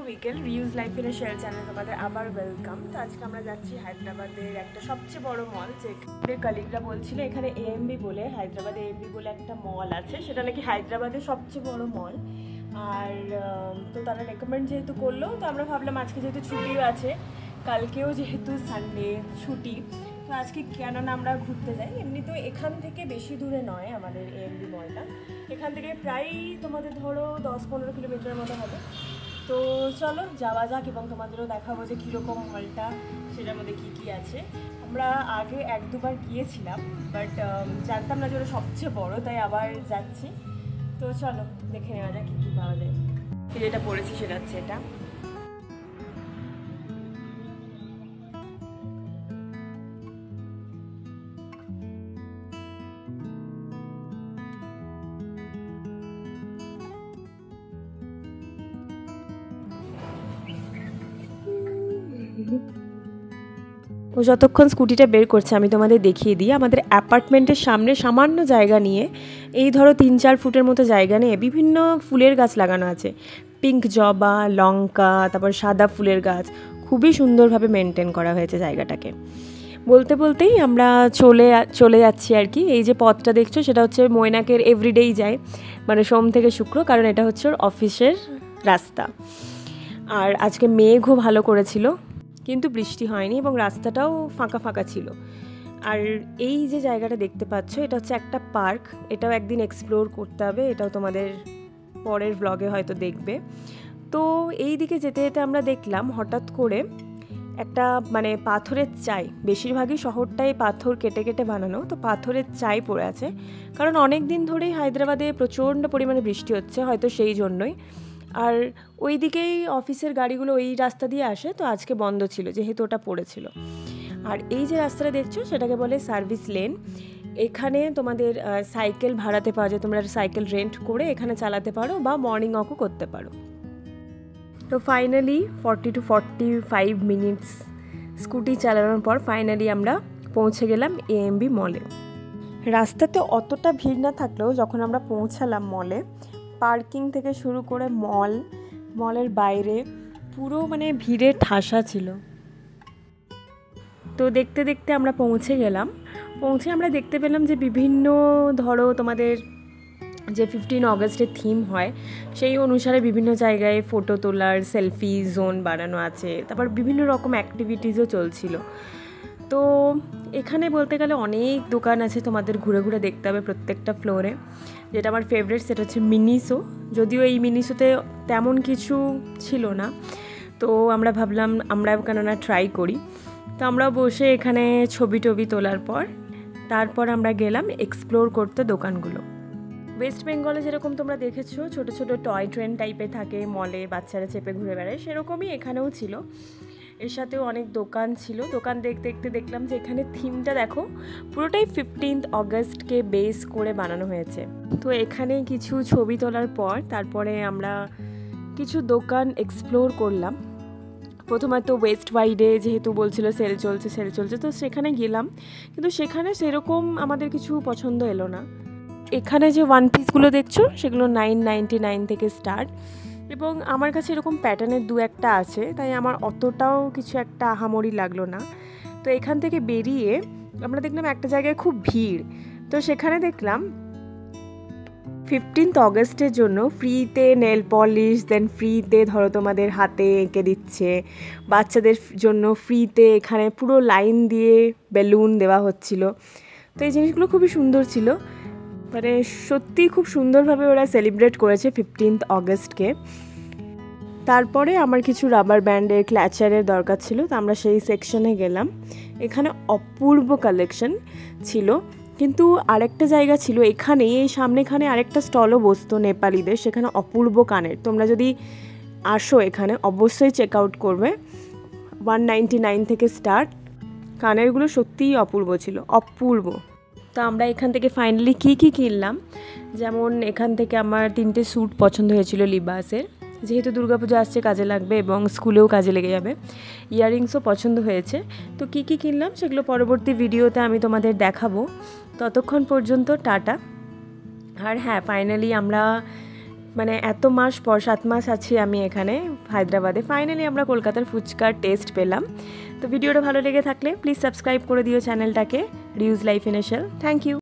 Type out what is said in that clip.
বিকেল রিউজ লাইফের share channel তোমাদের আবার ওয়েলকাম। তো আজকে আমরা যাচ্ছি হায়দ্রাবাদের একটা সবচেয়ে বড় মল, যে কলিগরা বলছিল এখানে এএমবি বলে, হায়দ্রাবাদে এএমবি বলে একটা মল আছে, সেটা নাকি হায়দ্রাবাদের সবচেয়ে বড় মল। আর তো তারা রেকমেন্ড যেহেতু করলো, তো আমরা ভাবলাম আজকে যেহেতু ছুটিও আছে, কালকেও যেহেতু সানডে ছুটি, তো আজকে কেননা আমরা ঘুরতে যাই। এমনি তো এখান থেকে বেশি দূরে নয় আমাদের এএমবি মলটা, এখান থেকে প্রায় তোমাদের ধরো 10-15 কিলোমিটার মতো হবে। তো চলো যাওয়া যাক এবং তোমাদেরও দেখাবো যে কীরকম মলটা, সেটার মধ্যে কী কী আছে। আমরা আগে 1-2 বার গিয়েছিলাম, বাট জানতাম না যে ওটা সবচেয়ে বড়, তাই আবার যাচ্ছি। তো চলো দেখে নেওয়া যাক কী কী পাওয়া যায়। যেটা পড়েছি সেটা হচ্ছে এটা। ও যতক্ষণ স্কুটিটা বের করছে আমি তোমাদের দেখিয়ে দিই। আমাদের অ্যাপার্টমেন্টের সামনে সামান্য জায়গা নিয়ে, এই ধরো 3-4 ফুটের মতো জায়গা নিয়ে বিভিন্ন ফুলের গাছ লাগানো আছে। পিঙ্ক জবা, লঙ্কা, তারপর সাদা ফুলের গাছ, খুবই সুন্দরভাবে মেনটেন করা হয়েছে জায়গাটাকে। বলতে বলতেই আমরা চলে যাচ্ছি আর কি। এই যে পথটা দেখছো সেটা হচ্ছে মৈনাকের এভরিডেই যায়, মানে সোম থেকে শুক্র, কারণ এটা হচ্ছে ওর অফিসের রাস্তা। আর আজকে মেঘও ভালো করেছিল, কিন্তু বৃষ্টি হয়নি এবং রাস্তাটাও ফাঁকা ফাঁকা ছিল। আর এই যে জায়গাটা দেখতে পাচ্ছ এটা হচ্ছে একটা পার্ক, এটাও একদিন এক্সপ্লোর করতে হবে, এটাও তোমাদের পরের ব্লগে হয়তো দেখবে। তো এই দিকে যেতে যেতে আমরা দেখলাম হঠাৎ করে একটা মানে পাথরের চাই, বেশিরভাগই শহরটাই পাথর কেটে কেটে বানানো, তো পাথরের চাই পড়ে আছে, কারণ অনেক দিন ধরেই হায়দ্রাবাদে প্রচণ্ড পরিমাণে বৃষ্টি হচ্ছে, হয়তো সেই জন্যই। আর ওই দিকেই অফিসের গাড়িগুলো ওই রাস্তা দিয়ে আসে, তো আজকে বন্ধ ছিল যেহেতু ওটা পড়েছিল। আর এই যে রাস্তাটা দেখছো সেটাকে বলে সার্ভিস লেন। এখানে তোমাদের সাইকেল ভাড়াতে পাওয়া যায়, তোমরা সাইকেল রেন্ট করে এখানে চালাতে পারো বা মর্নিং ওয়াকও করতে পারো। তো ফাইনালি 40-45 মিনিটস স্কুটি চালানোর পর ফাইনালি আমরা পৌঁছে গেলাম এএমবি মলে। রাস্তাতে অতটা ভিড় না থাকলেও যখন আমরা পৌঁছালাম মলে, পার্কিং থেকে শুরু করে মলের বাইরে পুরো মানে ভিড়ে ঠাসা ছিল। তো দেখতে দেখতে আমরা পৌঁছে আমরা দেখতে পেলাম যে বিভিন্ন ধরো তোমাদের যে 15 অগস্টের থিম হয় সেই অনুসারে বিভিন্ন জায়গায় ফটো তোলার সেলফি জোন বানানো আছে, তারপর বিভিন্ন রকম অ্যাক্টিভিটিসও চলছিল। তো এখানে বলতে গেলে অনেক দোকান আছে, তোমাদের ঘুরে ঘুরে দেখতে হবে প্রত্যেকটা ফ্লোরে। যেটা আমার ফেভারিট সেটা হচ্ছে মিনিসো, যদিও এই মিনিসোতে তেমন কিছু ছিল না, তো আমরা ভাবলাম আমরাও কেননা ট্রাই করি। তো আমরা বসে এখানে ছবি টবি তোলার পর তারপর আমরা গেলাম এক্সপ্লোর করতে দোকানগুলো। ওয়েস্ট বেঙ্গলে যেরকম তোমরা দেখেছো ছোট ছোট টয় ট্রেন টাইপের থাকে মলে, বাচ্চারা চেপে ঘুরে বেড়ায়, সেরকমই এখানেও ছিল। এর সাথেও অনেক দোকান ছিল। দোকান দেখতে দেখতে দেখলাম যে এখানে থিমটা দেখো পুরোটাই 15 অগস্টকে বেস করে বানানো হয়েছে। তো এখানে কিছু ছবি তোলার পর তারপরে আমরা কিছু দোকান এক্সপ্লোর করলাম। প্রথমত ওয়েস্ট ওয়াইডে যেহেতু বলছিল সেল চলছে, তো সেখানে গেলাম, কিন্তু সেখানে সেরকম আমাদের কিছু পছন্দ এলো না। এখানে যে ওয়ান পিসগুলো দেখছো সেগুলো 999 থেকে স্টার্ট, এবং আমার কাছে এরকম প্যাটার্নের 2-1টা আছে, তাই আমার অতটাও কিছু একটা আহামরি লাগলো না। তো এখান থেকে বেরিয়ে আমরা দেখলাম একটা জায়গায় খুব ভিড়, তো সেখানে দেখলাম 15 অগস্টের জন্য ফ্রিতে নেল পলিশ, দেন ফ্রিতে ধরো তোমাদের হাতে এঁকে দিচ্ছে, বাচ্চাদের জন্য ফ্রিতে এখানে পুরো লাইন দিয়ে বেলুন দেওয়া হচ্ছিল। তো এই জিনিসগুলো খুবই সুন্দর ছিল, মানে সত্যি খুব সুন্দরভাবে ওরা সেলিব্রেট করেছে 15 অগস্টকে। তারপরে আমার কিছু রাবার ব্যান্ডের ক্ল্যাচারের দরকার ছিল, তো আমরা সেই সেকশনে গেলাম। এখানে অপূর্ব কালেকশন ছিল, কিন্তু আরেকটা জায়গা ছিল এখানে, এই সামনেখানে আরেকটা স্টলও বসতো নেপালিদের, সেখানে অপূর্ব কানের। তোমরা যদি আসো এখানে অবশ্যই চেক আউট করবে, 199 থেকে স্টার্ট। কানেরগুলো সত্যিই অপূর্ব ছিল, অপূর্ব। তো আমরা এখান থেকে ফাইনালি কী কিনলাম, যেমন এখান থেকে আমার 3টে স্যুট পছন্দ হয়েছিল লিবাসের, যেহেতু দুর্গাপুজো আসছে কাজে লাগবে এবং স্কুলেও কাজে লেগে যাবে। ইয়াররিংসও পছন্দ হয়েছে। তো কী কিনলাম সেগুলো পরবর্তী ভিডিওতে আমি তোমাদের দেখাবো। ততক্ষণ পর্যন্ত টাটা। আর হ্যাঁ, ফাইনালি আমরা মানে এত মাস পর 7 মাস আছি আমি এখানে হায়দ্রাবাদে, ফাইনালি আমরা কলকাতার ফুচকার টেস্ট পেলাম। তো ভিডিওটা ভালো লেগে থাকলে প্লিজ সাবস্ক্রাইব করে দিও চ্যানেলটাকে reuse life in a shell. Thank you.